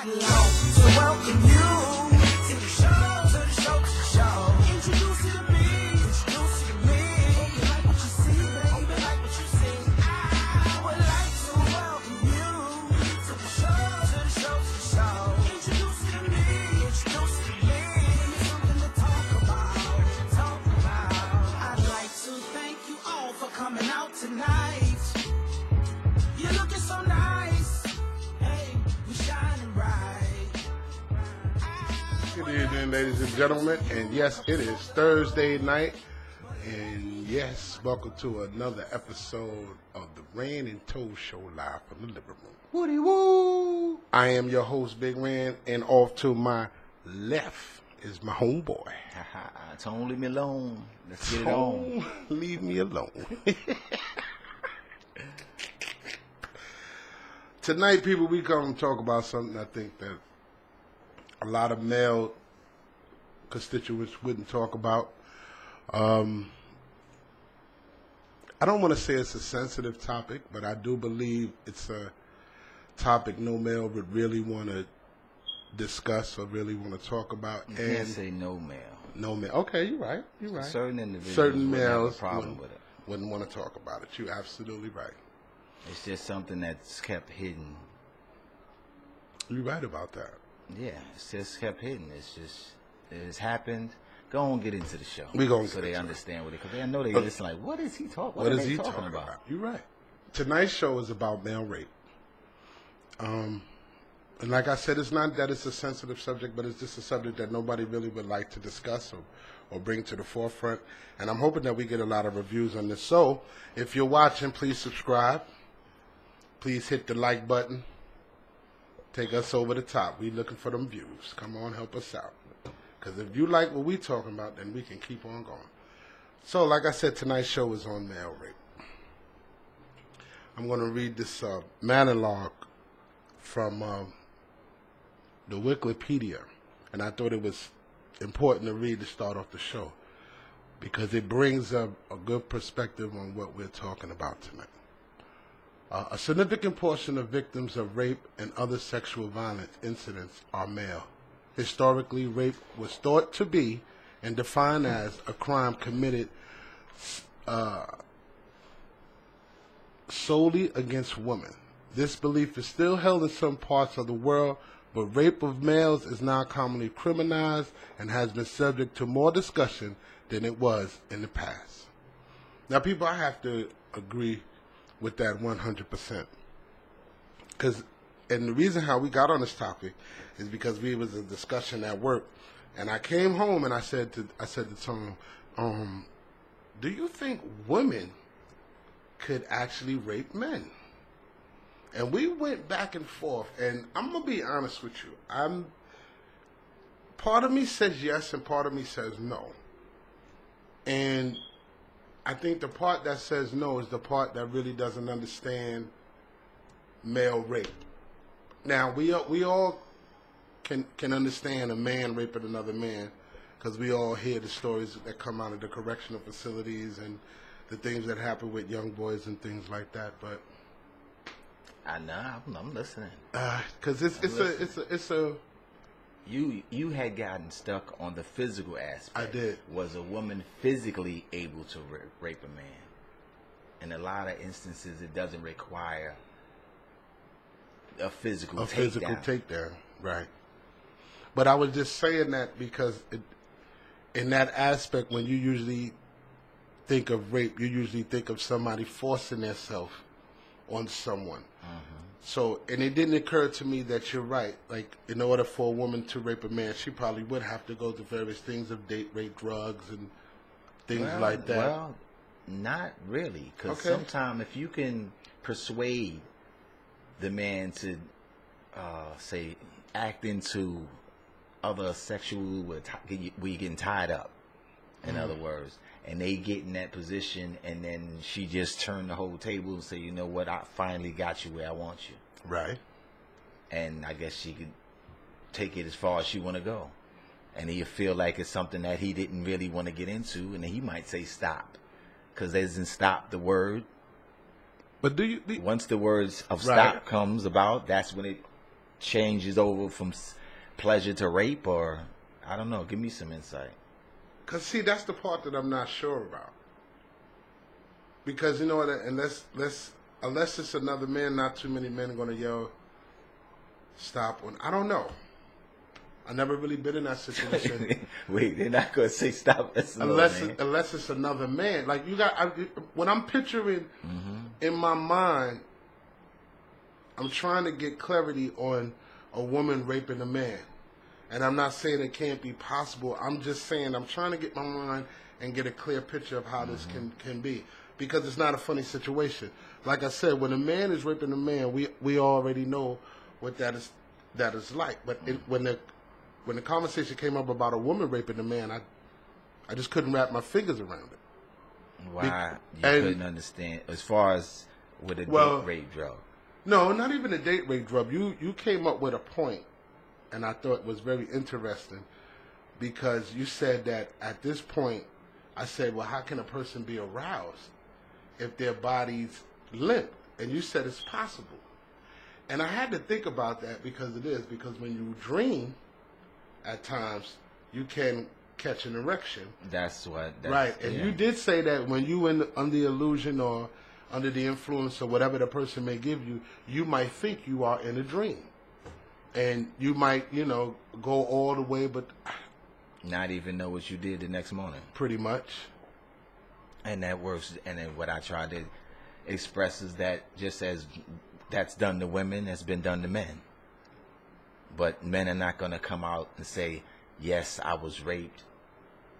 I'd like to welcome you to the show, to the show, to the show. Introduce you to me, introduce you to me. Hope you like what you see, baby. Hope you like what you see. I would like to welcome you to the show, to the show, to the show. Introduce you to me, introduce you to me. Give me something to talk about, talk about. I'd like to thank you all for coming out tonight. You're looking so nice. Hey, we're shining bright. Good evening, ladies and gentlemen, and yes, it is Thursday night, and yes, welcome to another episode of the Rand and Toe Show live from the living room. Woody woo! I am your host, Big Rand, and off to my left is my homeboy. Tone, leave me alone. Let's get it on. Leave me alone. Tonight, people, we come to talk about something I think that a lot of male constituents wouldn't talk about. I don't want to say it's a sensitive topic, but I do believe it's a topic no male would really want to discuss or really want to talk about. You can't say no male. No male. Okay, you're right. You're right. Certain individuals Certain wouldn't have a males problem with it. wouldn't want to talk about it. You're absolutely right. It's just something that's kept hidden. You're right about that. Yeah, it's just kept hidden. It's happened. Go on, get into the show. We gonna so get they into understand what it. Because I know they listen like, what is he talking? What are is they he talking about? You're right. Tonight's show is about male rape. And like I said, it's not that it's a sensitive subject, but it's just a subject that nobody really would like to discuss or bring to the forefront. And I'm hoping that we get a lot of reviews on this. So if you're watching, please subscribe. Please hit the like button. Take us over the top. We looking for them views. Come on, help us out. Because if you like what we talking about, then we can keep on going. So, like I said, tonight's show is on male rape. I'm going to read this monologue from the Wikipedia. And I thought it was important to read to start off the show because it brings up a good perspective on what we're talking about tonight. A significant portion of victims of rape and other sexual violence incidents are male. Historically, rape was thought to be and defined as a crime committed solely against women. This belief is still held in some parts of the world, but rape of males is now commonly criminalized and has been subject to more discussion than it was in the past. Now, people, I have to agree with that 100%. And the reason how we got on this topic is because we was a discussion at work, and I came home and I said to Tom, do you think women could actually rape men? And we went back and forth, and I'm gonna be honest with you. Part of me says yes, and part of me says no. And I think the part that says no is the part that really doesn't understand male rape. Now, we all can understand a man raping another man because we all hear the stories that come out of the correctional facilities and the things that happen with young boys and things like that. But I know. I'm listening. Because it's a. You had gotten stuck on the physical aspect. I did. Was a woman physically able to rape a man? In a lot of instances, it doesn't require a physical takedown, right? But I was just saying that because in that aspect, when you usually think of rape, you usually think of somebody forcing themselves on someone. So, and it didn't occur to me that you're right. Like, in order for a woman to rape a man, she probably would have to go to various things of date rape, drugs, and things like that. Well, not really. Because sometimes if you can persuade the man to, say, act into other sexual, where you're getting tied up, in other words, and they get in that position, and then she just turned the whole table and say, you know what, I finally got you where I want you. Right. And I guess she could take it as far as she want to go. And he'll feel like it's something that he didn't really want to get into, and then he might say stop. Because they doesn't stop the word. But once the words of stop comes about, that's when it changes over from pleasure to rape, or I don't know. Give me some insight. Cause see, that's the part that I'm not sure about. Because you know what, unless it's another man, not too many men are gonna yell, "Stop!" When I don't know. I never really been in that situation. Wait, they're not gonna say stop unless it's another man. Like you got, when I'm picturing in my mind, I'm trying to get clarity on a woman raping a man, and I'm not saying it can't be possible. I'm just saying I'm trying to get my mind and get a clear picture of how this can be, because it's not a funny situation. Like I said, when a man is raping a man, we already know what that is like. But when the conversation came up about a woman raping a man, I just couldn't wrap my fingers around it. Why you couldn't understand as far as with a date rape drug? No, not even a date rape drug. You came up with a point, and I thought was very interesting, because you said that at this point, I said, well, how can a person be aroused if their body's limp? And you said it's possible. And I had to think about that, because it is. Because when you dream, at times, you can catch an erection. Right. And you did say that when you under the illusion or under the influence or whatever the person may give you, you might think you are in a dream. And you might, go all the way, but not even know what you did the next morning. Pretty much. And that works. And then what I tried to express is that just as that's done to women, that's been done to men. But men are not going to come out and say, yes, I was raped,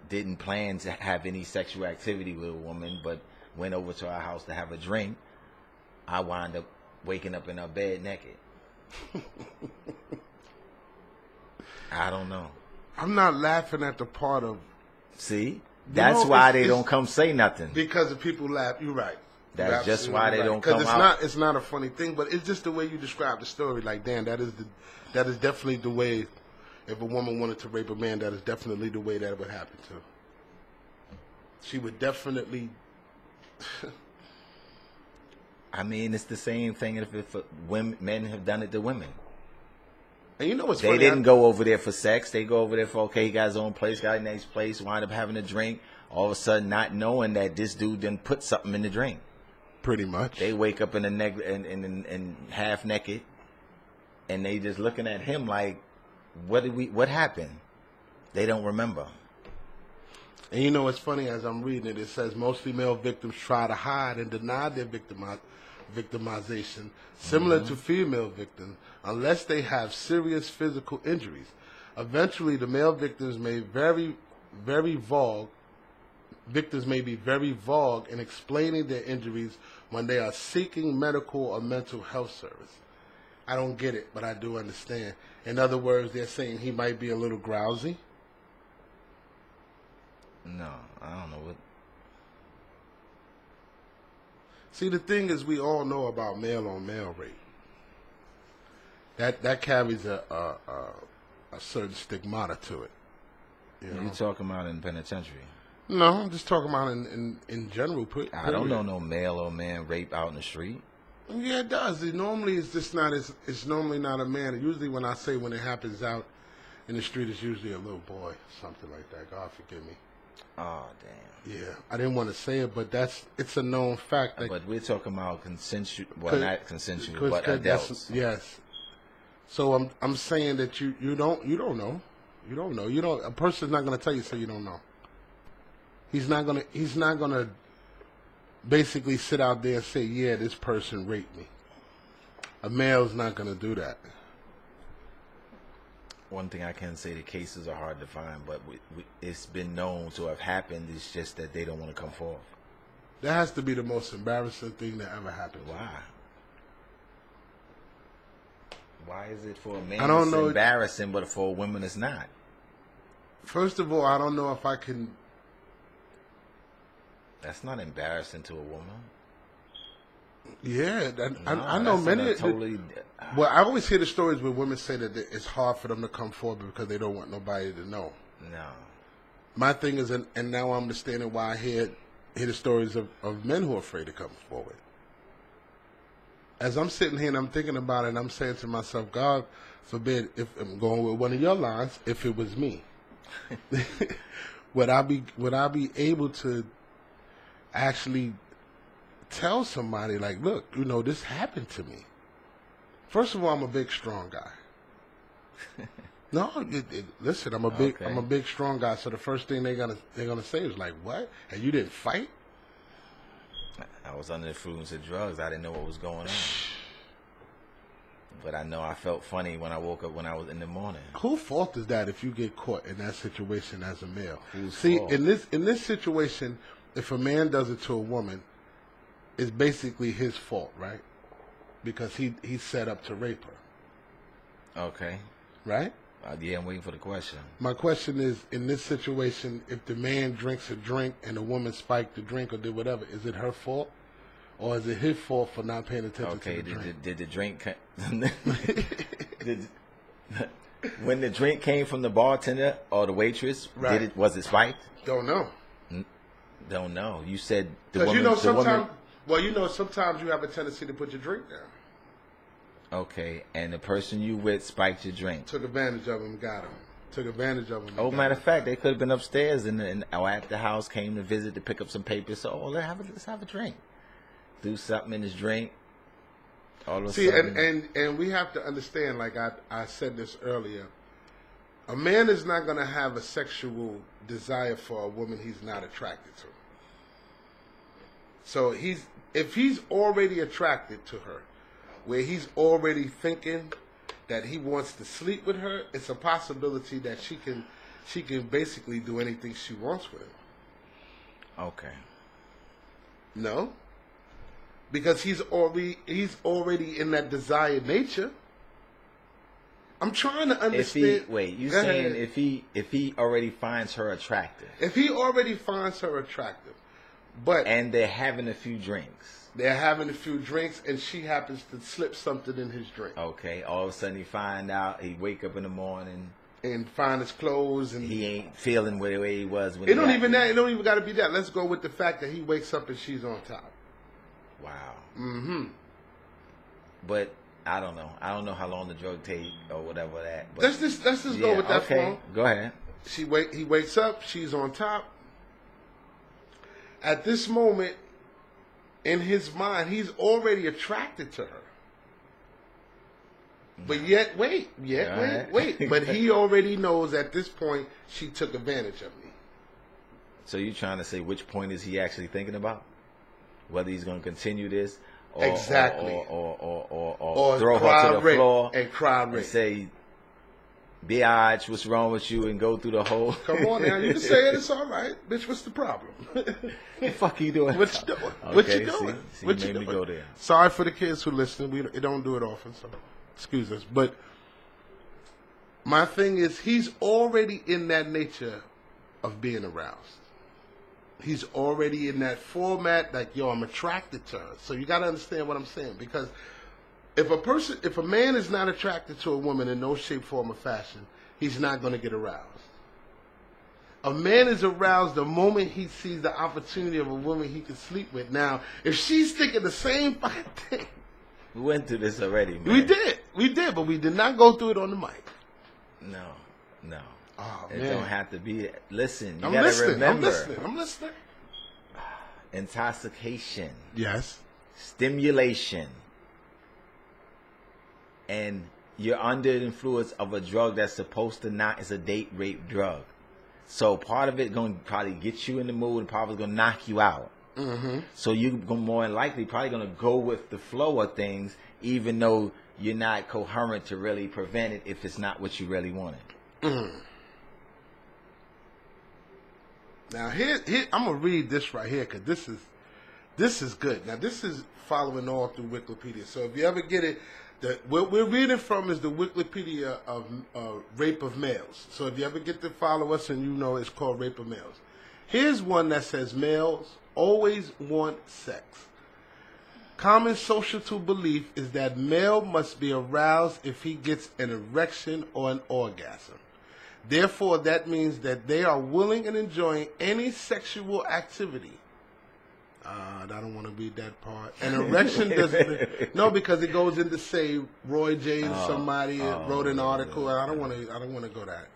didn't plan to have any sexual activity with a woman, but went over to our house to have a drink. I wound up waking up in her bed naked. I don't know. I'm not laughing at the part of... See? That's why they don't come say nothing. Because if people laugh, you're right. That's just why they don't come out. Because it's not a funny thing, but it's just the way you describe the story. Like, damn, that is definitely the way. If a woman wanted to rape a man, that is definitely the way that it would happen to. She would definitely. I mean, it's the same thing if men have done it to women. And you know what's funny? They didn't go over there for sex. They go over there for, okay, he got his own place, got a nice place, wind up having a drink. All of a sudden, not knowing that this dude didn't put something in the drink. Pretty much. They wake up in half naked, and they just looking at him like, what happened? They don't remember. And you know what's funny? As I'm reading it, it says mostly male victims try to hide and deny their victimization, similar to female victims, unless they have serious physical injuries. Eventually, the male victims may be very vague in explaining their injuries when they are seeking medical or mental health service. I don't get it, but I do understand. In other words, they're saying he might be a little drowsy. No, I don't know what. See, the thing is, we all know about male-on-male rape. That carries a certain stigmata to it. You're talking about in penitentiary? No, I'm just talking about in general. I don't know no male or man rape out in the street. Yeah, it does. It's normally not a man. Usually when it happens out in the street, it's usually a little boy, something like that. God forgive me. Oh, damn. Yeah, I didn't want to say it, but it's a known fact. But we're talking about consensual, not consensual, but adults. Yes. So I'm saying that you don't know. You don't know. A person's not going to tell you so you don't know. He's not gonna basically sit out there and say, yeah, this person raped me. A male's not gonna do that. One thing I can say, the cases are hard to find, but it's been known to have happened. It's just that they don't want to come forth. That has to be the most embarrassing thing that ever happened. Why? Why is it for a man I don't it's know. Embarrassing, but for a woman it's not? First of all, I don't know if I can... That's not embarrassing to a woman. Yeah, I know many... Well, I always hear the stories where women say that it's hard for them to come forward because they don't want nobody to know. No. My thing is, and now I'm understanding why I hear the stories of men who are afraid to come forward. as I'm sitting here and I'm thinking about it, and I'm saying to myself, God forbid, if I'm going with one of your lines, if it was me, would I be able to actually tell somebody like, look, this happened to me? First of all, I'm a big, strong guy. No, listen, I'm a big, strong guy. So the first thing they're gonna say is like, what? And you didn't fight? I was under the influence of drugs. I didn't know what was going on. But I know I felt funny when I woke up when I was in the morning. Whose fault is that if you get caught in that situation as a male? See, in this situation, if a man does it to a woman, it's basically his fault, right? Because he's set up to rape her. Okay. Right? Yeah, I'm waiting for the question. My question is, in this situation, if the man drinks a drink and the woman spiked the drink or did whatever, is it her fault? Or is it his fault for not paying attention to the drink? Did the drink... when the drink came from the bartender or the waitress, right. Was it spiked? Don't know. Don't know. You said the woman... Because sometimes... Well, sometimes you have a tendency to put your drink down. Okay, and the person you with spiked your drink. Took advantage of him, got him. Took advantage of him. Oh, matter of fact, they could have been upstairs or at the house, came to visit to pick up some papers. So, let's have a drink. Do something in his drink. All of a sudden. and we have to understand, like I said this earlier, a man is not going to have a sexual desire for a woman he's not attracted to. So if he's already attracted to her, where he's already thinking that he wants to sleep with her, it's a possibility that she can basically do anything she wants with him. Okay. No? Because he's already in that desired nature. I'm trying to understand. If he already finds her attractive. If he already finds her attractive, and they're having a few drinks. They're having a few drinks, and she happens to slip something in his drink. Okay. All of a sudden, he wake up in the morning and find his clothes, and he ain't feeling the way he was. It don't even got to be that. Let's go with the fact that he wakes up and she's on top. Wow. Mm-hmm. But I don't know. I don't know how long the drug take or whatever that. But let's just go with that. Okay. Go ahead. He wakes up. She's on top. At this moment, in his mind, he's already attracted to her. But yet, wait. But he already knows at this point she took advantage of me. So you're trying to say which point is he actually thinking about? Whether he's going to continue this, or exactly, or throw her to the floor and cry rape and say, "Biatch, what's wrong with you?" and go through the whole. Come on now, you can say it. It's all right, bitch. What's the problem? The fuck you doing? What you doing? Okay, what you doing? See, what you you made me doing? go there. Sorry for the kids who listen. We don't do it often, so excuse us. But my thing is, he's already in that nature of being aroused. He's already in that format, like, yo, I'm attracted to her. So you got to understand what I'm saying. Because if a man is not attracted to a woman in no shape, form, or fashion, he's not going to get aroused. A man is aroused the moment he sees the opportunity of a woman he can sleep with. Now, if she's thinking the same fucking thing. We went through this already, man. We did, but we did not go through it on the mic. No. Oh, it man. don't have to be. Listen, you gotta remember. I'm listening. Intoxication. Yes. Stimulation. And you're under the influence of a drug that's supposed to not. It's a date rape drug. So part of it going to probably get you in the mood and probably going to knock you out. Mm-hmm. So you're more than likely probably going to go with the flow of things, even though you're not coherent to really prevent it if it's not what you really wanted. Mm. Now here I'm gonna read this right here because this is good. Now this is following all through Wikipedia. So if you ever get it, what we're reading from is the Wikipedia of rape of males. So if you ever get to follow us and you know it's called rape of males. Here's one that says males always want sex. Common social belief is that male must be aroused if he gets an erection or an orgasm. Therefore, that means that they are willing and enjoying any sexual activity. I don't want to read that part. An erection doesn't. No, because it goes into say Roy James. Somebody wrote an article. I don't want to go that.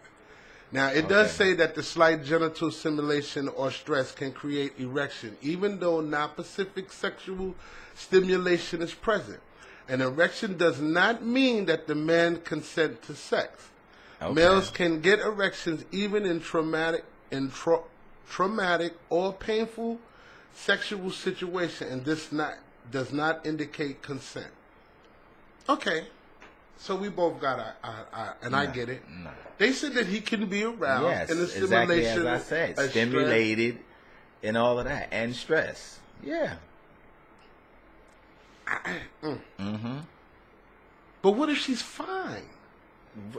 Now it does say that the slight genital stimulation or stress can create erection, even though not specific sexual stimulation is present. An erection does not mean that the man consent to sex. Males can get erections even in traumatic or painful sexual situation, and this does not indicate consent. Okay, so we both got I get it. No. They said that he can be aroused in the stimulation, exactly as I said, stimulated, and all of that, and stress. Yeah. But what if she's fine?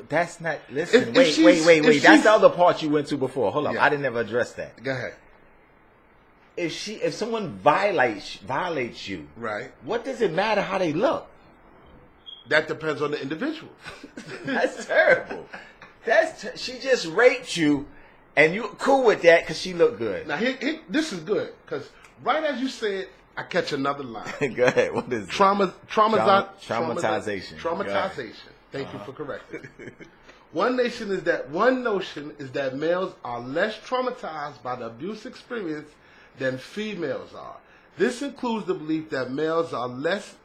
That's not. Listen, wait. That's the other part you went to before. Hold on, I didn't ever address that. Go ahead. If someone violates you, right? What does it matter how they look? That depends on the individual. That's terrible. She just raped you, and you cool with that because she looked good. Now this is good because right as you said, I catch another line. Go ahead. What is it? Traumatization. Thank you for correcting. One notion is that males are less traumatized by the abuse experience than females are. This includes the belief that males are less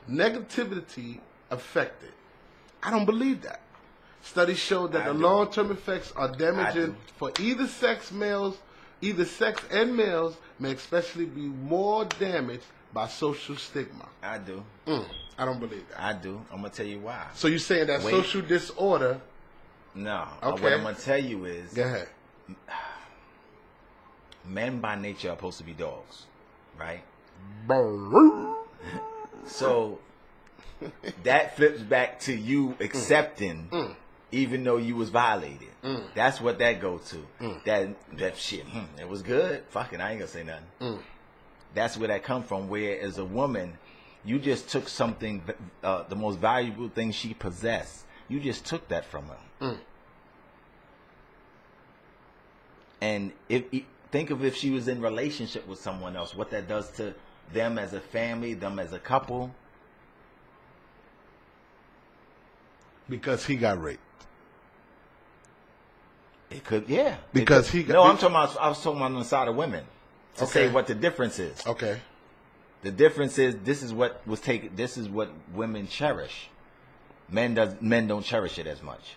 negativity affected. I don't believe that. Studies show that the long-term effects are damaging for either sex. Either sex and males may especially be more damaged by social stigma. I do. I don't believe that. I do. I'm going to tell you why. So you're saying that social disorder... No. Okay. What I'm going to tell you is... Go ahead. Men by nature are supposed to be dogs, right? So that flips back to you accepting... even though you was violated. That's what that go to. That shit, it was good. Fuck it, I ain't gonna say nothing. That's where that come from, where as a woman, you just took something, the most valuable thing she possessed. You just took that from her. And think of if she was in relationship with someone else, what that does to them as a family, them as a couple. Because he got raped. It could, yeah. Because he got... No, I was talking about on the side of women. To say what the difference is. Okay. The difference is this is what women cherish. Men don't cherish it as much.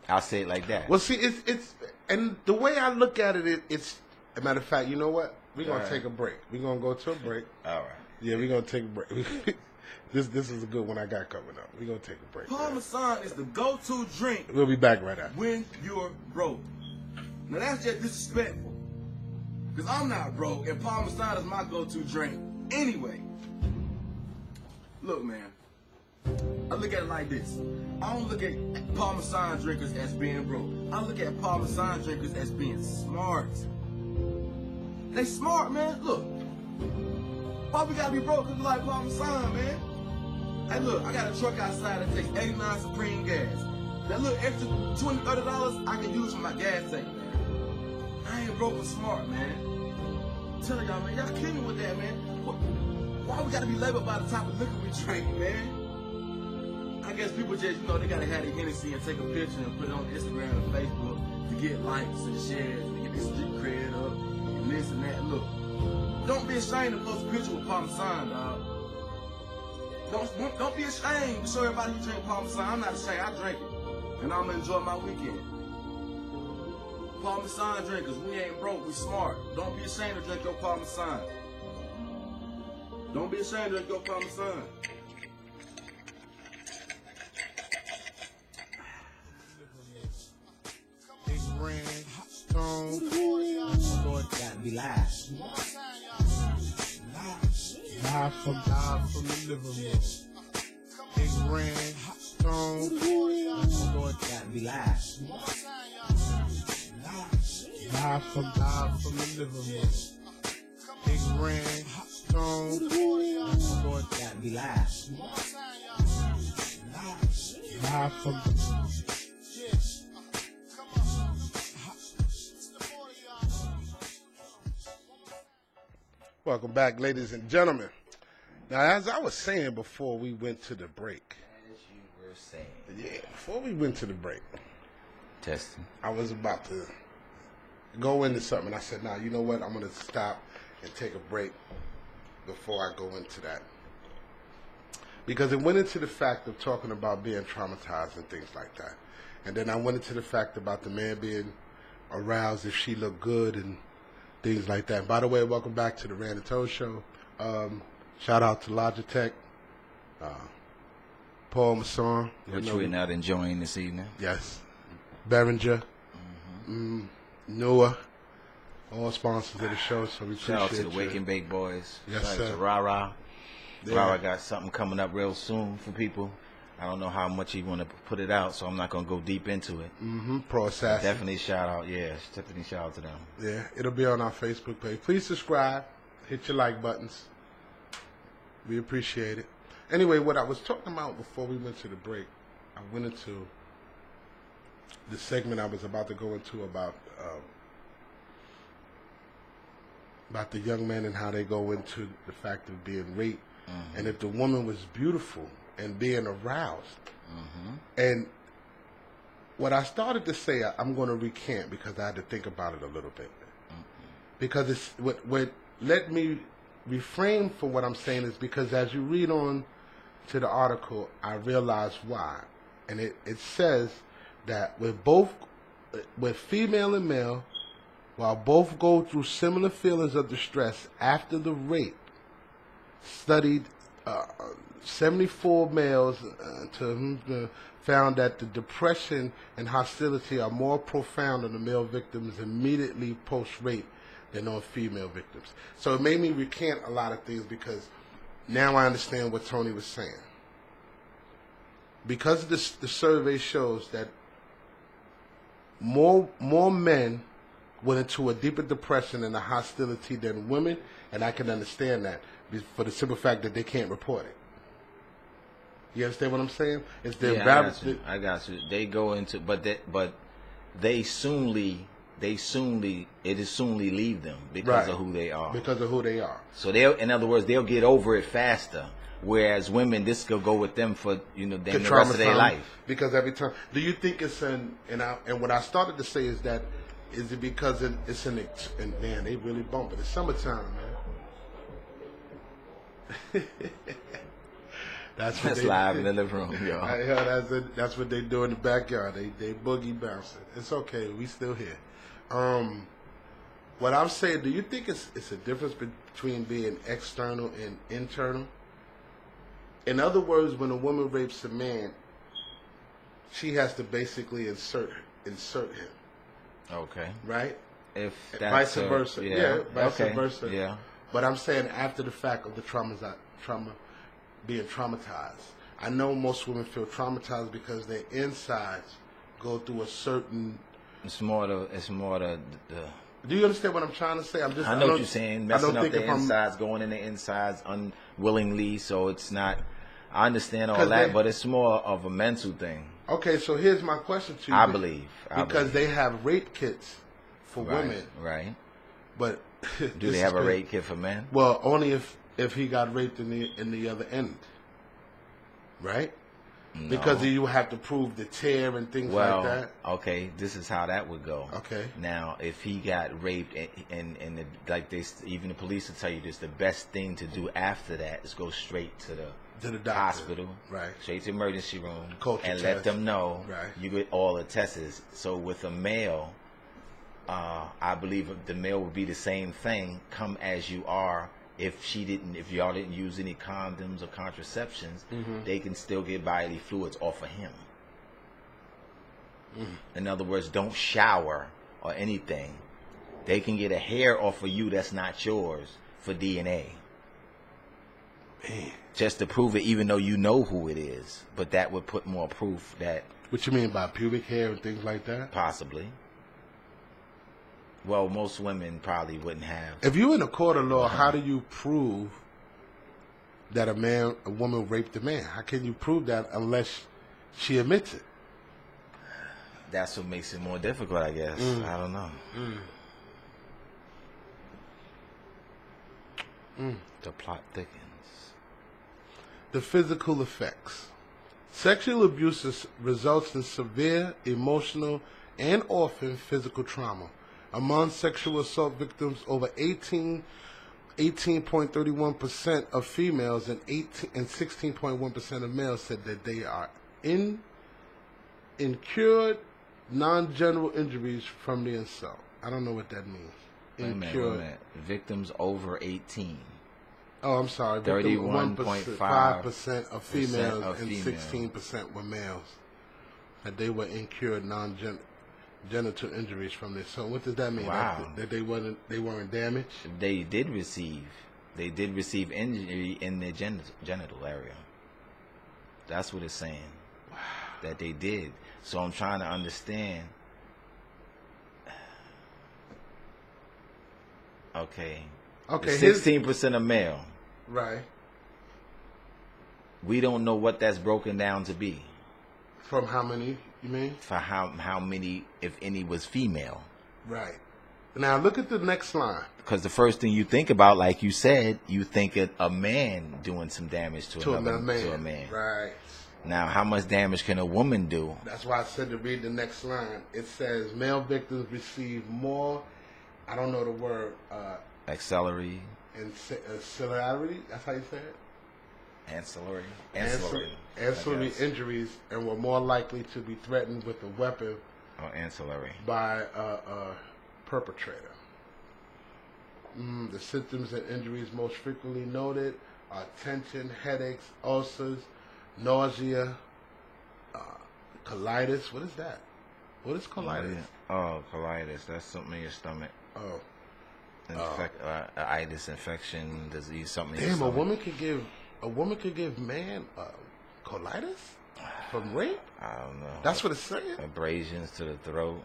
I'll say it like that. Well, see, it's and the way I look at it, it's a matter of fact. You know what? We're gonna take a break. We're gonna go to a break. All right. Yeah, we're gonna take a break. This is a good one I got coming up. We're gonna take a break. Parmesan is the go-to drink. We'll be back right after. When you're broke. Now that's just disrespectful. Because I'm not broke, and Parmesan is my go-to drink anyway. Look, man. I look at it like this. I don't look at Parmesan drinkers as being broke. I look at Parmesan drinkers as being smart. They smart, man. Look. Why we gotta be broke because we like Parmesan, man? Hey, look, I got a truck outside that takes 89 Supreme gas. That little extra $20, $30 I can use for my gas tank, man. I ain't broke and smart, man. I'm telling y'all, man, y'all kidding me with that, man. Why we gotta be labeled by the type of liquor we drink, man? I guess people just, they gotta have the Hennessy and take a picture and put it on Instagram and Facebook to get likes and shares, to get their street cred up, and this and that. Look, don't be ashamed to post a picture with Parmesan, dog. Don't be ashamed to show everybody you drink Parmesan. I'm not ashamed. I drink it. And I'm going to enjoy my weekend. Parmesan drinkers, we ain't broke. We smart. Don't be ashamed to drink your Parmesan. Don't be ashamed to drink your Parmesan. Big Red, Stone. Lord, gotta be live. Live from the living room. Big Red, Stone. Lord, gotta be live. Live from the living room. Big Red, Stone. Lord, gotta be live. Live from the... Welcome back, ladies and gentlemen. Now, as I was saying before we went to the break. As you were saying. Yeah, before we went to the break. Testing. I was about to go into something. I said, nah, you know what? I'm going to stop and take a break before I go into that. Because it went into the fact of talking about being traumatized and things like that. And then I went into the fact about the man being aroused if she looked good and things like that. By the way, welcome back to the Rand and Toe Show. Shout out to Logitech, Paul Masson. Which we're not enjoying this evening. Yes. Behringer, Noah, all sponsors of the show, so we appreciate it. Shout out to the Wake and Bake Boys. Yes, Shout out sir. to Rara. Yeah. Rara got something coming up real soon for people. I don't know how much he want to put it out, so I'm not going to go deep into it. Pro Assassin. Definitely shout out, definitely shout out to them. Yeah, it'll be on our Facebook page. Please subscribe, hit your like buttons. We appreciate it. Anyway, what I was talking about before we went to the break, I went into the segment I was about to go into about the young men and how they go into the fact of being raped. And if the woman was beautiful and being aroused. And what I started to say, I'm going to recant because I had to think about it a little bit. Because it's what let me refrain from what I'm saying is because as you read on to the article, I realized why. And it says that with female and male, while both go through similar feelings of distress after the rape, studied 74 males found that the depression and hostility are more profound on the male victims immediately post-rape than on female victims. So it made me recant a lot of things because now I understand what Tony was saying. Because the survey shows that more men went into a deeper depression and a hostility than women, and I can understand that for the simple fact that they can't report it. You understand what I'm saying? It's the embarrassment. I got you. They go into, but they soonly leave them because of who they are. Because of who they are. So in other words, they'll get over it faster. Whereas women, this could go with them for the rest of their life. Because every time, do you think it's and what I started to say is that is it because it's and man, they really bump it. It's summertime, man. That's live in the living room, yo. That's what they do in the backyard. They boogie bouncing. It's okay. We still here. What I'm saying, do you think it's a difference between being external and internal? In other words, when a woman rapes a man, she has to basically insert him. Okay. Right? If vice versa. Yeah, vice versa. Yeah. But I'm saying after the fact of the trauma being traumatized. I know most women feel traumatized because their insides go through a certain. It's more the. Do you understand what I'm trying to say? I know what you're saying. Messing up the insides, going in the insides unwillingly, so it's not. I understand all that, but it's more of a mental thing. Okay, so here's my question to you. I believe. Because they have rape kits for women. Right. But do they have a rape kit for men? Well, only if he got raped in the other end. Right? No. Because you have to prove the tear and things like that. Okay, this is how that would go. Okay. Now, if he got raped and even the police will tell you this, the best thing to do after that is go straight to the doctor. Hospital, right? Straight to the emergency room, and let them know you get all the tests. So with a male, I believe the male would be the same thing. Come as you are. If y'all didn't use any condoms or contraceptions, they can still get bodily fluids off of him. In other words, don't shower or anything. They can get a hair off of you that's not yours for DNA. Man. Just to prove it, even though you know who it is. But that would put more proof that... What you mean by pubic hair and things like that? Possibly. Well, most women probably wouldn't have. If you're in a court of law, how do you prove that a woman raped a man? How can you prove that unless she admits it? That's what makes it more difficult, I guess. I don't know. The plot thickens. The physical effects. Sexual abuse results in severe emotional and often physical trauma. Among sexual assault victims, over 18.31% of females and 16.1% of males said that they are incurred non-general injuries from the assault. I don't know what that means. Wait a minute. Victims over 18. Oh, I'm sorry. 31.5% of females and 16% were males. That they were incurred non-genital injuries from this. So what does that mean? Wow. That they weren't damaged? They did receive injury in their genital area. That's what it's saying. Wow. That they did. So I'm trying to understand. Okay. 16% of male. Right. We don't know what that's broken down to be. From how many, you mean? For how many, if any, was female. Right. Now look at the next line. Because the first thing you think about, like you said, you think of a man doing some damage to a man. Right. Now, how much damage can a woman do? That's why I said to read the next line. It says male victims receive more, I don't know the word. Ancillary. Ancillary, that's how you say it? Ancillary injuries, and were more likely to be threatened with a weapon by a perpetrator. The symptoms and injuries most frequently noted are tension, headaches, ulcers, nausea, colitis. What is that? What is colitis? Oh, colitis. That's something in your stomach. Oh. Itis infection, disease, something. Damn, a woman could give man colitis from rape. I don't know. That's what it's saying. Abrasions to the throat.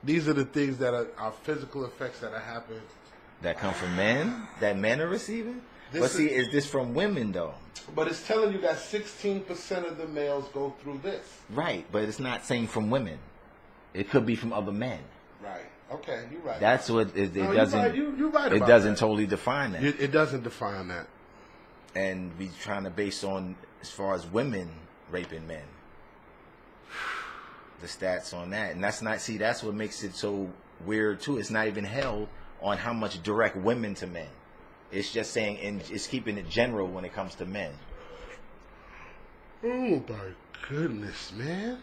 These are the things that are physical effects that are happening. That come from men. That men are receiving. Is this from women though? But it's telling you that 16% of the males go through this. Right, but it's not saying from women. It could be from other men. Right. Okay, you're right. That's what it doesn't. You're right it about doesn't that. totally define that. It doesn't define that. And we trying to base on as far as women raping men. The stats on that, and that's what makes it so weird too. It's not even held on how much direct women to men. It's just saying, and it's keeping it general when it comes to men. Oh my goodness, man.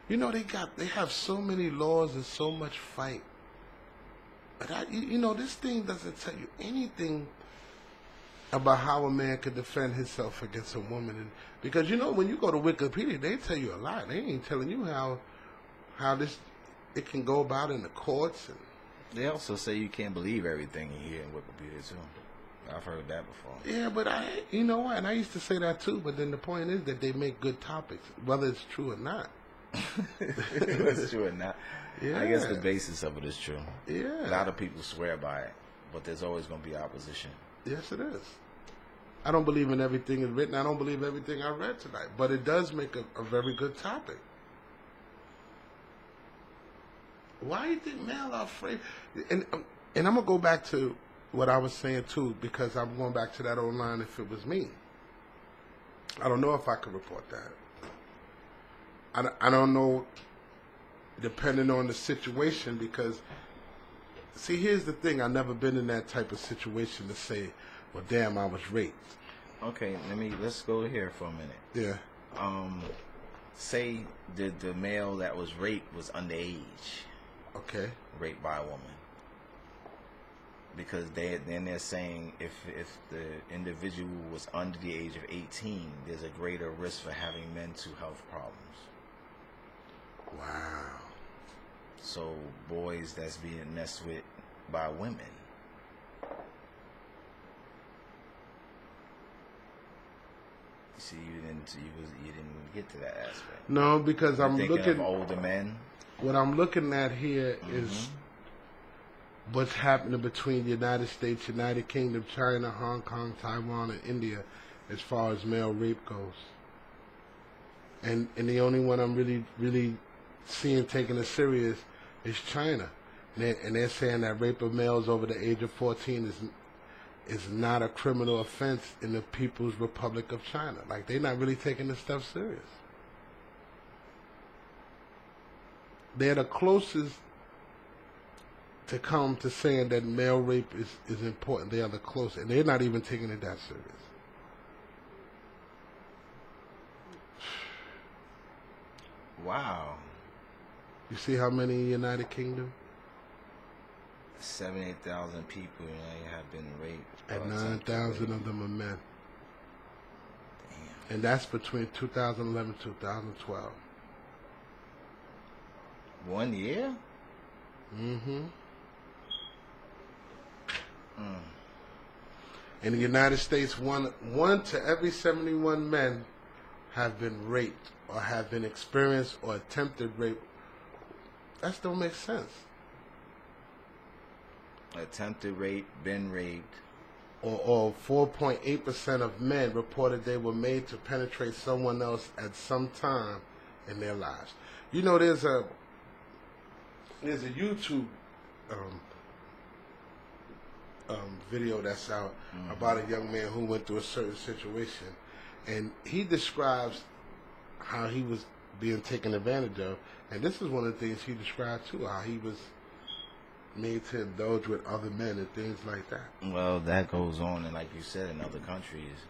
You know, they have so many laws and so much fight. But this thing doesn't tell you anything about how a man could defend himself against a woman. And because when you go to Wikipedia, they tell you a lot. They ain't telling you how it can go about in the courts. And they also say you can't believe everything you hear in Wikipedia too. I've heard that before. Yeah, but and I used to say that too. But then the point is that they make good topics, whether it's true or not. It's true or not. Yeah. I guess the basis of it is true. Yeah. A lot of people swear by it, but there's always going to be opposition. Yes, it is. I don't believe in everything is written. I don't believe everything I read tonight, but it does make a very good topic. Why do you think men are afraid? And I'm gonna go back to what I was saying too, because I'm going back to that old line. If it was me, I don't know if I could report that. I don't know, depending on the situation, because, see, here's the thing. I've never been in that type of situation to say, well, damn, I was raped. Okay, let's go here for a minute. Yeah. Say the male that was raped was underage. Okay. Raped by a woman. Because they're saying if the individual was under the age of 18, there's a greater risk for having mental health problems. Wow. So boys that's being messed with by women. See, you didn't get to that aspect. No, because I'm thinking looking of older men. What I'm looking at here is what's happening between the United States, United Kingdom, China, Hong Kong, Taiwan, and India, as far as male rape goes. And the only one I'm really seeing taking it serious is China. And they're saying that rape of males over the age of 14 is not a criminal offense in the People's Republic of China. Like, they're not really taking this stuff serious. They're the closest to come to saying that male rape is important. They are the closest, and they're not even taking it that serious. Wow. You see how many in the United Kingdom? 78,000 people have been raped. And 9,000 of them are men. Damn. And that's between 2011 and 2012. 1 year? Mm-hmm. In the United States, one to every 71 men have been raped or have been experienced or attempted rape. That don't make sense. Attempted rape, been raped. Or 4.8% of men reported they were made to penetrate someone else at some time in their lives. You know, there's a YouTube video that's out about a young man who went through a certain situation, and he describes how he was being taken advantage of, and this is one of the things he described too, how he was made to indulge with other men and things like that. Well, that goes on, and like you said, in other countries.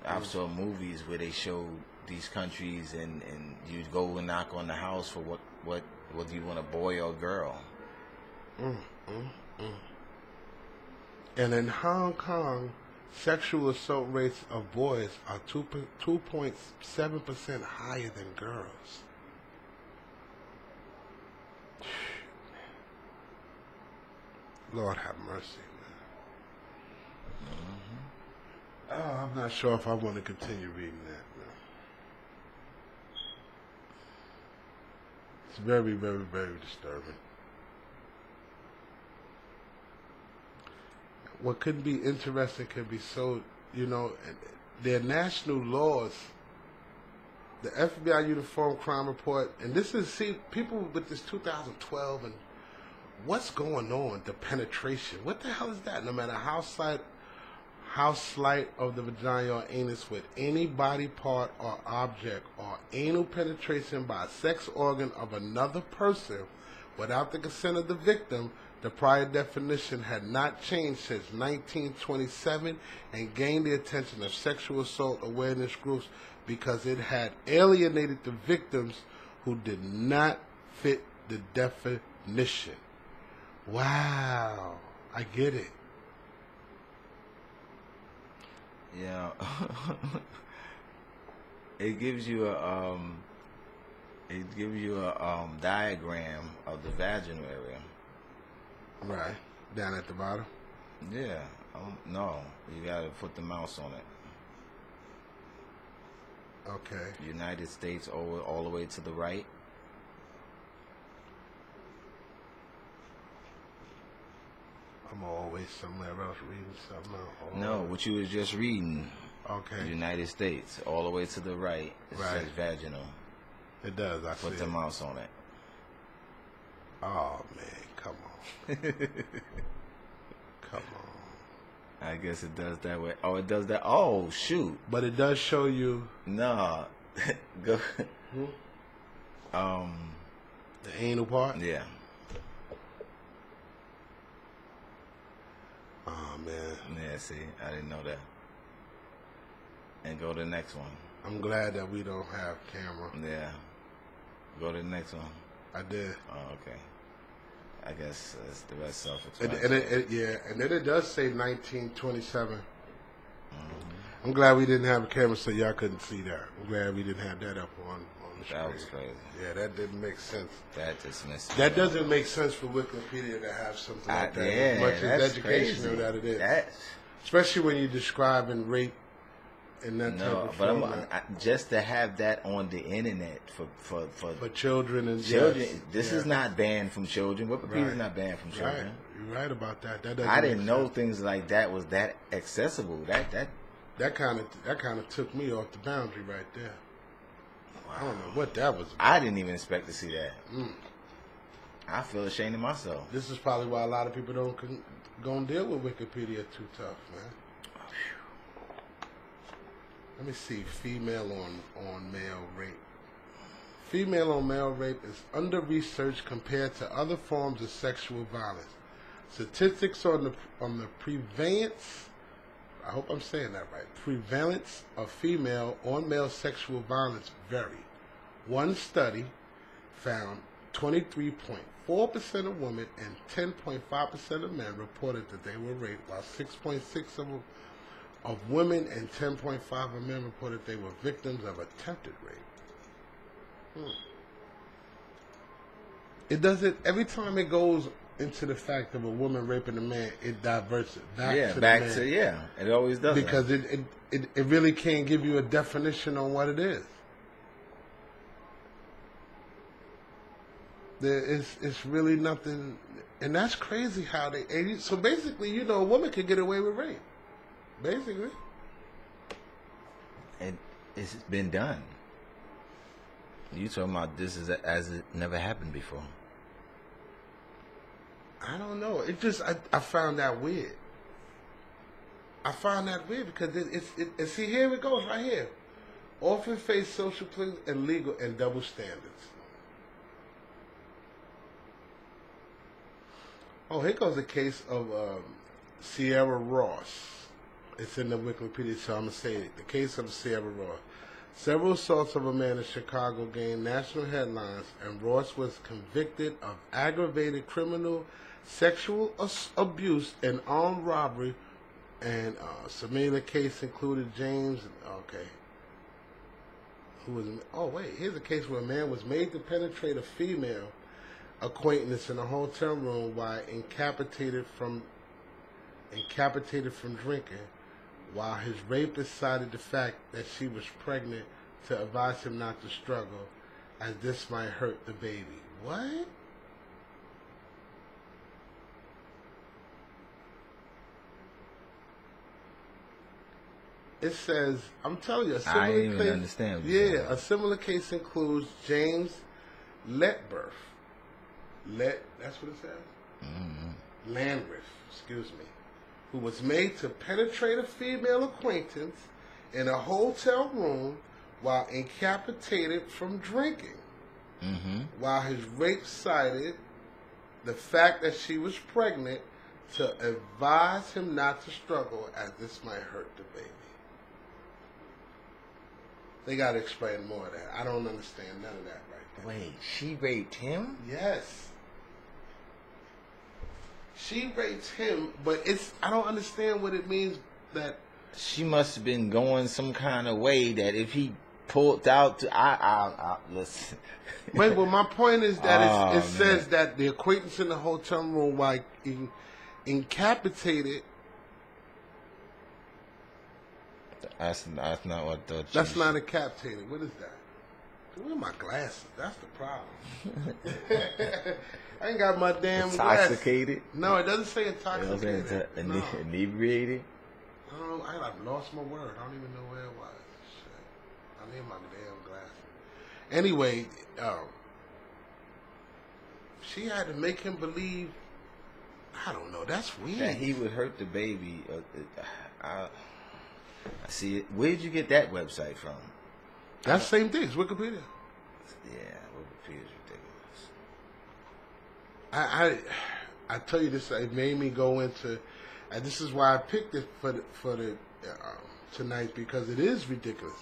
I've saw movies where they show these countries, and you go and knock on the house for what whether you want a boy or a girl. And in Hong Kong, sexual assault rates of boys are 2.7% higher than girls. Lord have mercy, man. Oh, I'm not sure if I want to continue reading that, man. It's very, very, very disturbing. What could be interesting could be so, their national laws, the FBI Uniform Crime Report, and this is, people with this 2012 and what's going on, the penetration. What the hell is that? No matter how slight of the vagina or anus with any body part or object or anal penetration by a sex organ of another person without the consent of the victim, the prior definition had not changed since 1927 and gained the attention of sexual assault awareness groups because it had alienated the victims who did not fit the definition. Wow, I get it. Yeah. It gives you a diagram of the vaginal area. Right, down at the bottom. Yeah. No, you gotta put the mouse on it. Okay. United States all the way to the right. I'm always somewhere else reading something else. No, what you was just reading. Okay. United States, all the way to the right. It says vaginal. It does. I see. Put the mouse on it. Oh man, come on. Come on. I guess it does that way. Oh, it does that. Oh, shoot. But it does show you. Nah. Go. The anal part. Yeah. Oh man. Yeah. See, I didn't know that. And go to the next one. I'm glad that we don't have camera. Yeah. Go to the next one. I did. Oh, okay. I guess it's the rest self-explanatory. And then it does say 1927. Mm-hmm. I'm glad we didn't have a camera so y'all couldn't see that. I'm glad we didn't have that up on the screen. That was crazy. Yeah, that didn't make sense. That just missed. That doesn't make sense for Wikipedia to have something like that. Yeah, as much that's as educational crazy. that it is. That's, especially when you're describing rape in that type of format. Just to have that on the internet for children and children. yes, This is not banned from children. Wikipedia is not banned from children. Right. You're right about that. I didn't know things like that was that accessible. That kind of took me off the boundary right there. Wow. I don't know what that was about. I didn't even expect to see that. I feel ashamed of myself. This is probably why a lot of people don't deal with Wikipedia too tough, man. Let me see. Female on male rape. Female on male rape is under-researched compared to other forms of sexual violence. Statistics on the prevalence, I hope I'm saying that right, prevalence of female on male sexual violence vary. One study found 23.4% of women and 10.5% of men reported that they were raped, while 6.6% of women and 10.5% of men reported they were victims of attempted rape. It doesn't, every time it goes into the fact of a woman raping a man, it diverts it back to the man. It always does. Because it really can't give you a definition on what it is. It's really nothing, and that's crazy how they. So basically, you know, a woman could get away with rape. Basically, and it's been done. You talking about this is as it never happened before? I don't know. It just I found that weird. I found that weird because and see, here it goes right here. Often face social pleas and legal and double standards. Oh, here goes a case of Sierra Ross. It's in the Wikipedia, so I'm going to say it. The case of Sierra Ross. Several assaults of a man in Chicago gained national headlines, and Ross was convicted of aggravated criminal sexual abuse and armed robbery. And similar case included James. Okay. Who was? Oh wait, here's a case where a man was made to penetrate a female acquaintance in a hotel room while incapacitated from drinking, while his rapist cited the fact that she was pregnant to advise him not to struggle, as this might hurt the baby. What? It says, I'm telling you, a similar I didn't case. even understand. Yeah, a similar case includes James Letberth. That's what it says? Mm-hmm. Landreth, excuse me. Who was made to penetrate a female acquaintance in a hotel room while incapacitated from drinking. Mm-hmm. While his rape cited the fact that she was pregnant to advise him not to struggle, as this might hurt the baby. They got to explain more of that. I don't understand none of that right there. Wait, she raped him? Yes. She raped him, but I don't understand what it means that... She must have been going some kind of way that if he pulled out listen. Wait, well, my point is that it says that the acquaintance in the hotel room, while incapacitated... That's not what the... That's not incapacitated. What is that? Where are my glasses? That's the problem. I ain't got my damn intoxicated? Glasses. No, it doesn't say intoxicated. No. Inebriated? I've lost my word. I don't even know where it was. Shit. I need my damn glasses. Anyway, she had to make him believe, I don't know, that's weird. That he would hurt the baby. I see it. Where'd you get that website from? That's the same thing. It's Wikipedia. Yeah, Wikipedia's ridiculous. I tell you this. It made me go into, and this is why I picked it for the tonight, because it is ridiculous,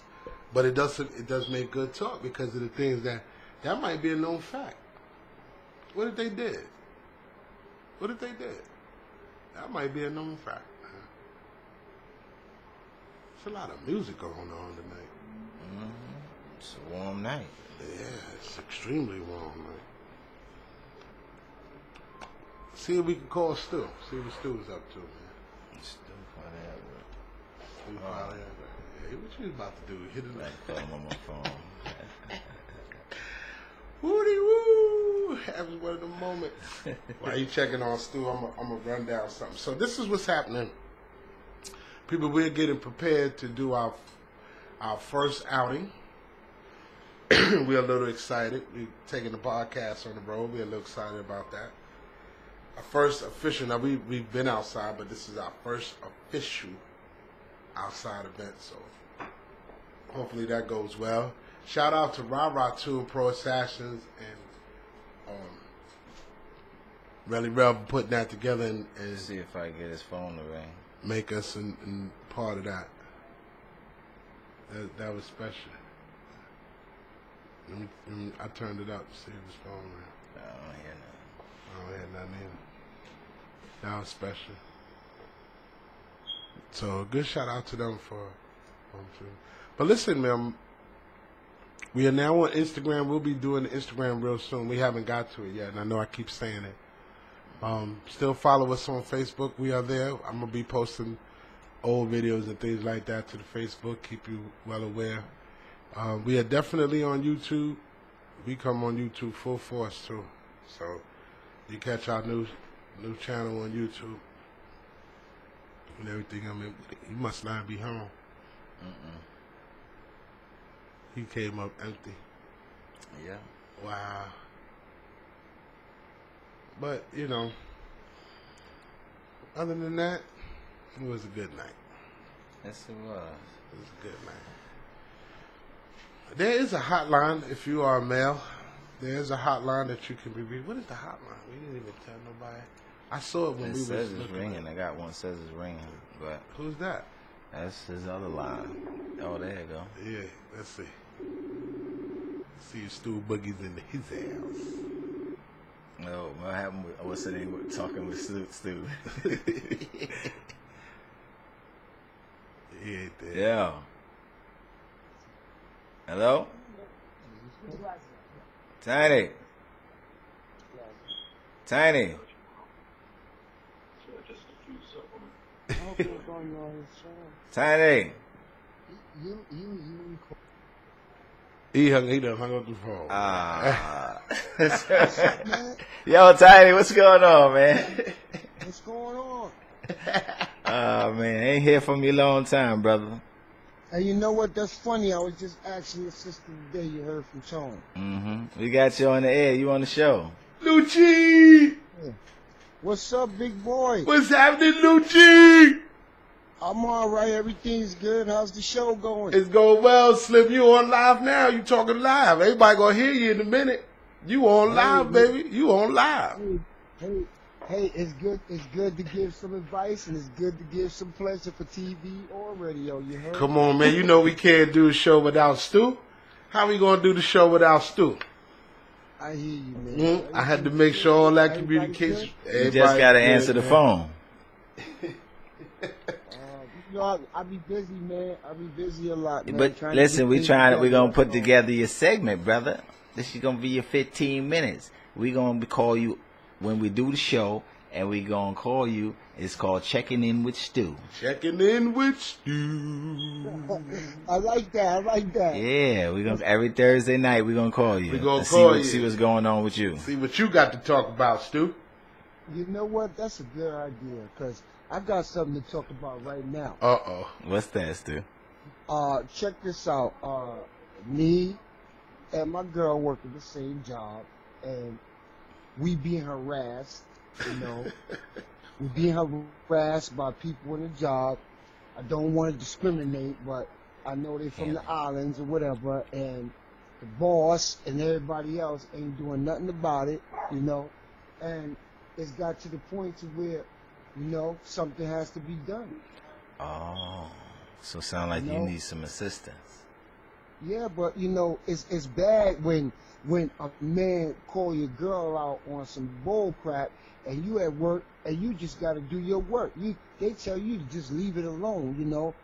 but it does make good talk because of the things that might be a known fact. What if they did? What if they did? That might be a known fact. There's a lot of music going on tonight. Mm-hmm. It's a warm night. Yeah, it's extremely warm night. See if we can call Stu. See what Stu's up to, man. Stu Finale. Stu Finale. Hey, what you about to do? Hit it like call him on my phone. Woody woo! Having one of the moments. While you checking on Stu, I'm gonna run down something. So this is what's happening. People, we're getting prepared to do our first outing. we're a little excited. We're taking the podcast on the road. We're a little excited about that. Our first official. Now we've been outside, but this is our first official outside event. So hopefully that goes well. Shout out to Ra too and Pro Assassins and Relly Rev for putting that together and See if I get his phone to ring. Make us and part of that. That was special. I turned it up to see if his phone rang. I don't hear nothing. I don't hear nothing either. That was special. So good shout out to them for too. But listen, man, we are now on Instagram. We'll be doing the Instagram real soon. We haven't got to it yet, and I know I keep saying it. Still follow us on Facebook. We are there. I'm gonna be posting old videos and things like that to the Facebook. Keep you well aware. We are definitely on YouTube. We come on YouTube full force too. So you catch our new channel on YouTube and everything. I mean, he must not be home. He came up empty. Yeah. Wow. But, you know, other than that, it was a good night. Yes, it was. It was a good night. There is a hotline if you are a male. There is a hotline that you can be reached. What is the hotline? We didn't even tell nobody. I saw it when It we says was it's looking. ringing. I got one says it's ringing, but Who's that? that's his other line. Oh, there you go. Yeah, let's see. See Stu Boogie's in his house. No, what happened? What's the name? Talking with Stu. He ain't there. Yeah. Hello? Tiny. Tiny. Tiny. He done hung up the phone. Yo, Tiny, what's going on, man? What's going on? Oh, man, ain't hear from you a long time, brother. Hey, you know what? That's funny. I was just asking your sister today. You heard from Tone. Mm-hmm. We got you on the air. You on the show. Lucci! Yeah. What's up, big boy? What's happening, Lucci? I'm all right. Everything's good. How's the show going? It's going well, Slim. You on live now. You talking live. Everybody gonna hear you in a minute. You on live, baby. You on live. Hey, it's good. It's good to give some advice, and it's good to give some pleasure for TV or radio. You heard? Come on, man. You know we can't do a show without Stu. How we gonna do the show without Stu? I hear you, man. I had to make sure all that Everybody communication. You just got to answer the phone. You know, I be busy, man. I be busy a lot, man. But Trying to listen, get things we're going to put together. together your segment, brother. This is going to be your 15 minutes. We're going to call you when we do the show, and we're going to call you. It's called Checking In with Stu. Checking in with Stu. I like that. I like that. Yeah, we're gonna every Thursday night we're gonna call you. We gonna and call you. See what's going on with you. See what you got to talk about, Stu. You know what? That's a good idea, because I got something to talk about right now. Uh-oh. What's that, Stu? Check this out. Me and my girl work at the same job, and we being harassed, you know. We being harassed by people in the job. I don't want to discriminate, but I know they from the islands or whatever, and the boss and everybody else ain't doing nothing about it, you know. And it's got to the point to where, you know, something has to be done. Oh, so sound like you No. need some assistance. Yeah, but you know, it's bad when a man call your girl out on some bull crap, and you at work and you just got to do your work. They tell you to just leave it alone, you know.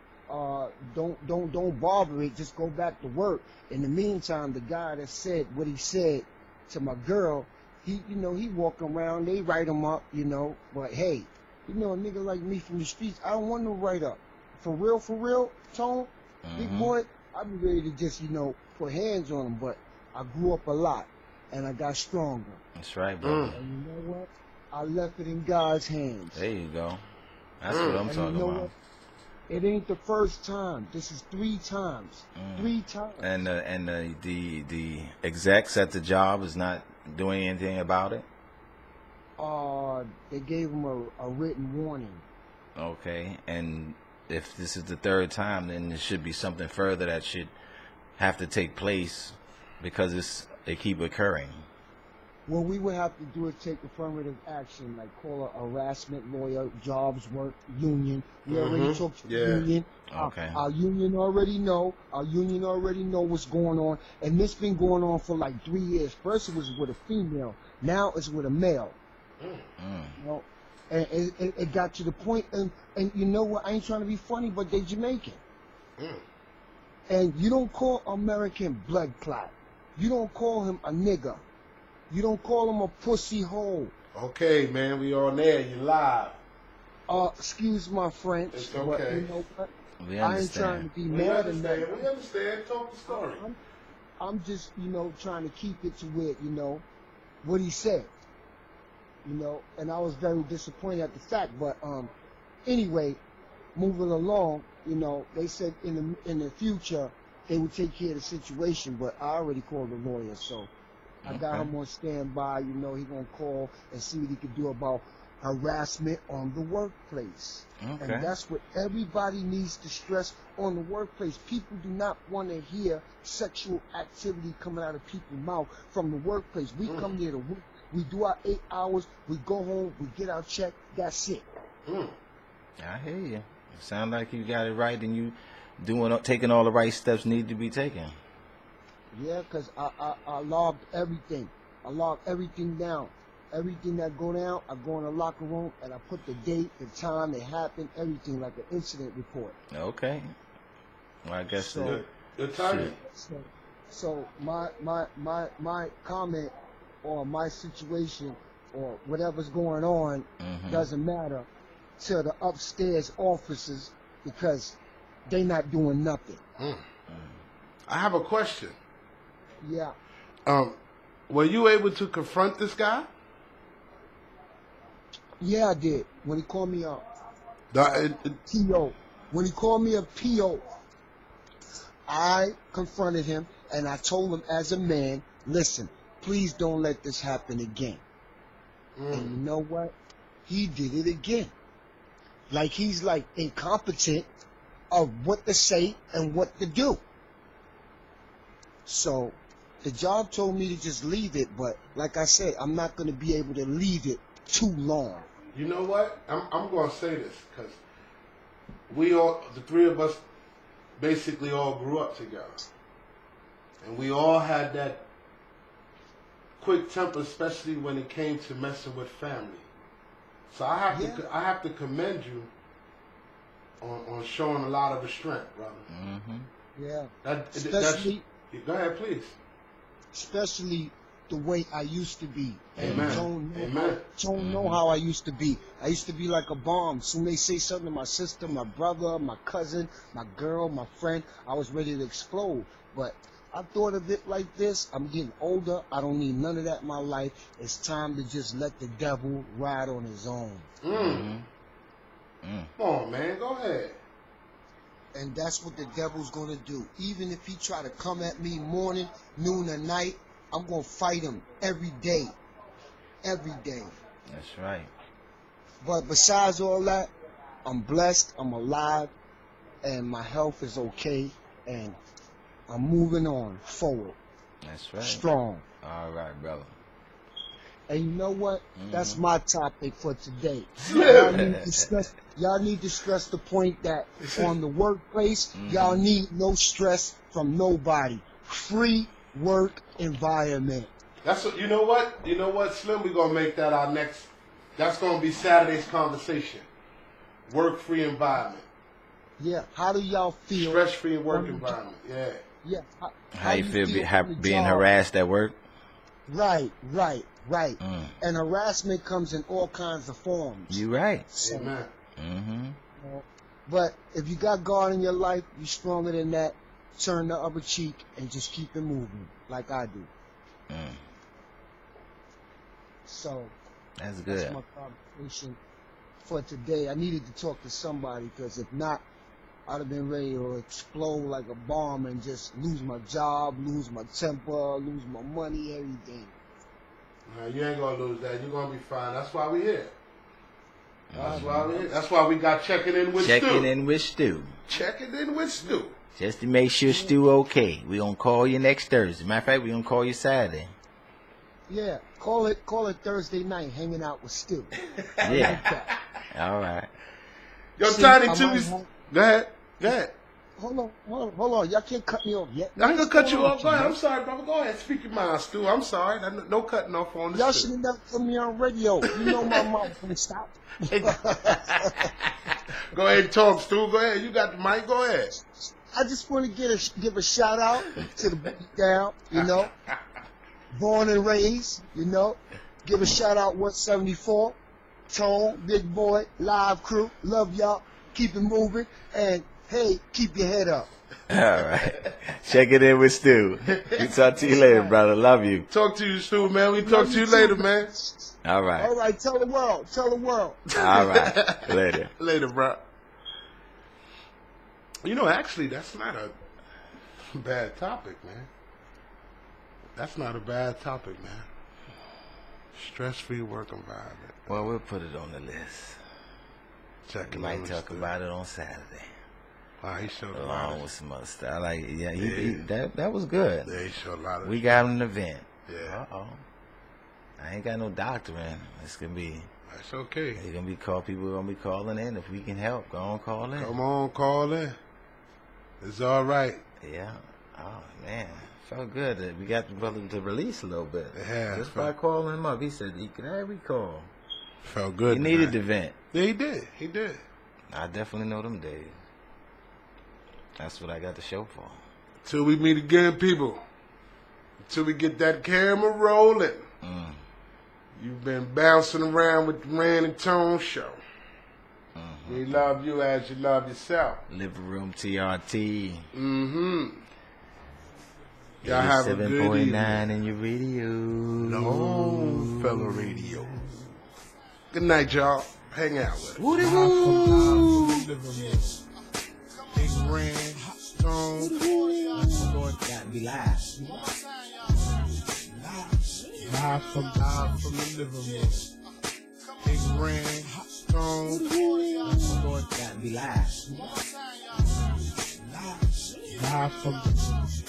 Don't bother it. Just go back to work. In the meantime, the guy that said what he said to my girl, he walk around. They write him up, you know. But hey, you know, a nigga like me from the streets, I don't want no write up. For real, Tone, big boy, I be ready to just, you know, put hands on him. But I grew up a lot, and I got stronger. That's right, brother. And you know what? I left it in God's hands. There you go. That's what I'm And talking you know about. what? It ain't the first time. This is 3 times. 3 times. And the execs at the job is not doing anything about it. They gave him a written warning. Okay, and if this is the 3rd time, then there should be something further that should have to take place because it keep occurring. What we would have to do is take affirmative action, like call a harassment lawyer, jobs work, union. We already talked to the union. Okay. Our union already know. Our union already know what's going on. And this been going on for like 3 years. First it was with a female. Now it's with a male. You know? And it got to the point, and you know what? I ain't trying to be funny, but they Jamaican. And you don't call American blood clot. You don't call him a nigger. You don't call him a pussy hole. Okay, man, we on there. You live. Excuse my French. It's But okay. you know what? We I ain't trying to understand. be We mad or understand. nothing. We understand. Talk the story. I'm just, trying to keep it to where, what he said. And I was very disappointed at the fact. But anyway, moving along, they said in the future they would take care of the situation. But I already called the lawyer, so I got him on standby. He gonna call and see what he can do about harassment on the workplace. Okay. And that's what everybody needs to stress on the workplace. People do not want to hear sexual activity coming out of people's mouth from the workplace. We come there to work. We do our 8 hours. We go home. We get our check. That's it. I hear you. It sounds like you got it right, and you taking all the right steps need to be taken. Yeah, because I logged everything. I logged everything down. Everything that go down, I go in the locker room and I put the date, the time it happened, everything, like an incident report. Okay. Well, I guess So- Good timing. So my comment or my situation or whatever's going on doesn't matter to the upstairs officers because they not doing nothing. I have a question. Yeah. Were you able to confront this guy? Yeah, I did. When he called me a The- PO. When he called me a PO, I confronted him and I told him as a man, listen, please don't let this happen again. And you know what? He did it again. Like he's like incompetent of what to say and what to do. So the job told me to just leave it, but like I said, I'm not going to be able to leave it too long. You know what? I'm going to say this because we all, the 3 of us, basically all grew up together, and we all had that quick temper, especially when it came to messing with family. So I have to commend you on showing a lot of restraint, brother. Yeah. Especially, go ahead, please. Especially the way I used to be. Amen. Don't know how I used to be. I used to be like a bomb. Soon they say something to my sister, my brother, my cousin, my girl, my friend, I was ready to explode. But I thought of it like this. I'm getting older. I don't need none of that in my life. It's time to just let the devil ride on his own. Come on, man. Go ahead. And that's what the devil's going to do. Even if he try to come at me morning, noon, and night, I'm going to fight him every day. Every day. That's right. But besides all that, I'm blessed, I'm alive, and my health is okay, and I'm moving on forward. That's right. Strong. All right, brother. And you know what? That's my topic for today. Y'all need to stress the point that on the workplace, y'all need no stress from nobody. Free work environment. That's what, you know what, Slim, we're going to make that our next, that's going to be Saturday's conversation. Work-free environment. Yeah. How do y'all feel? Stress-free work environment, yeah. Yeah. How you feel on the being job? harassed at work? Right. And harassment comes in all kinds of forms. You right. So, Amen. but if you got God in your life, you're stronger than that. Turn the other cheek and just keep it moving like I do. So That's good. that's my conversation for today. I needed to talk to somebody because if not, I'd have been ready to explode like a bomb and just lose my job, lose my temper, lose my money, everything. You ain't gonna lose that. You're gonna be fine. That's why we here. That's why we here. That's why we got checking in with Stu. Checking in with Stu. Checking in with Stu. Just to make sure Stu okay. We gonna call you next Thursday. Matter of fact, we gonna call you Saturday. Yeah, call it Thursday night, hanging out with Stu. Yeah. All right. Yo, See, Tiny I Two. might have- Go ahead. Go ahead. Hold on. Y'all can't cut me off yet. I ain't gonna cut you What's off. Go ahead. going on, I'm sorry, brother. Go ahead. Speak your mind, Stu. I'm sorry. No cutting off on the y'all Stu. should have never put me on radio. You know my mouth won't stop. Go ahead and talk, Stu. Go ahead. You got the mic. Go ahead. I just want to give a shout out to the Boogie Down, you know, born and raised, you know. Give a shout out 174, Tone, Big Boy, Live Crew. Love y'all. Keep it moving, and hey, keep your head up. All right. Check it in with Stu. We talk to you later, brother. Love you. Talk to you, Stu, man. We talk to you later, man. All right. All right, tell the world. All right. Later. Later, bro. You know, actually, that's not a bad topic, man. That's not a bad topic, man. Stress-free work environment. Well, we'll put it on the list. Checking We in might with talk Stu. about it on Saturday. He showed a lot Along of. with some other stuff. That was good. Yeah, he showed a lot of. We got an event. Yeah. I ain't got no doctoring. It's gonna be. That's okay. It's gonna be people gonna be calling in. If we can help, go on, call in. Come on, call in. It's all right. Yeah. Oh man, felt good that we got the brother to release a little bit. Yeah, Just by calling him up, he said he could have recall. Felt good. He needed the tonight. vent. Yeah, he did. He did. I definitely know them days. That's what I got the show for. Till we meet again, people. Until we get that camera rolling. You've been bouncing around with the Rand and Tone show. We love you as you love yourself. Living Room TRT. Y'all have a good 7.9 in your radio. No, fellow radio. Good night, y'all. Hang out with us. Woody woo. Big Rand, Tone. Gotta be live. Live from the living room. Big Rand, Tone. Gotta be live. Live from the